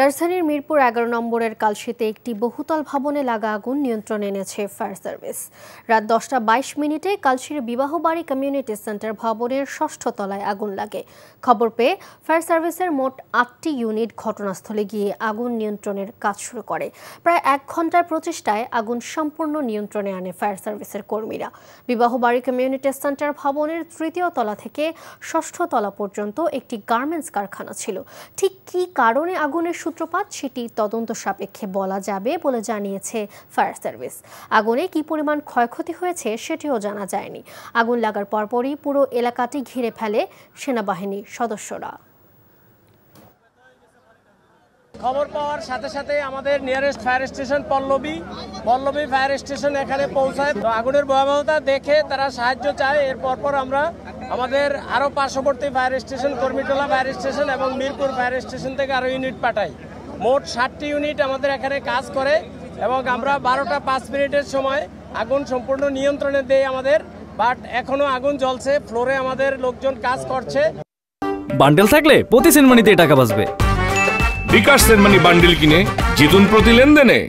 রাজধানীর মিরপুর ১১ নম্বরের কালশীতে একটি বহুতল ভবনে লাগা আগুন নিয়ন্ত্রণে এনেছে ফায়ার সার্ভিস। রাত ১০টা ২২ মিনিটে কালশীর বিবাহবাড়ি কমিউনিটি সেন্টার ভবনের ৬ষ্ঠ তলায় আগুন লাগে। খবর পেয়ে ফায়ার সার্ভিসের মোট ৮টি ইউনিট ঘটনাস্থলে গিয়ে আগুন নিয়ন্ত্রণের কাজ শুরু করে। প্রায় ১ ঘণ্টার প্রচেষ্টায় আগুন সম্পূর্ণ নিয়ন্ত্রণে আনে ফায়ার সার্ভিসের কর্মীরা। বিবাহবাড়ি কমিউনিটি সেন্টার ভবনের ৩য় তলা থেকে ৬ষ্ঠ তলা পর্যন্ত একটি গার্মেন্টস কারখানা ছিল। ঠিক কী কারণে আগুনের সূত্রপাত সেটি তদন্ত সাপেক্ষে বলা যাবে বলে জানিয়েছে ফায়ার সার্ভিস। আগুনে কী পরিমাণ ক্ষয়ক্ষতি হয়েছে সেটিও জানা যায়নি। আগুন লাগার পরপরই পুরো এলাকাটি ঘিরে ফেলে সেনাবাহিনীর সদস্যরা। খবর পাওয়ার সাথে সাথে আমাদের nearest fire station Pallabi fire station এখানে পৌঁছায়। তো আগুনের ভয়াবহতা দেখে তারা সাহায্য চায়। এর পরপর আমরা আমাদের আরও পার্শ্ববর্তী ফায়ার স্টেশন কর্মীটোলা ফায়ার স্টেশন এবং মিরপুর ফায়ার স্টেশন থেকে আরও ইউনিট পাঠাই। মোট 60টি ইউনিট আমাদের এখানে কাজ করে এবং আমরা ১২টা ৫ মিনিটের সময় আগুন সম্পূর্ণ নিয়ন্ত্রণে দেই আমাদের। বাট এখনো আগুন জ্বলছে, ফ্লোরে আমাদের লোকজন কাজ করছে। বান্ডেল থাকলে প্রতি সেনমানিতে টাকা বাঁচবে। বিকাশ সেনমানি বান্ডেল কিনে জিতুন প্রতি লেনদেনে।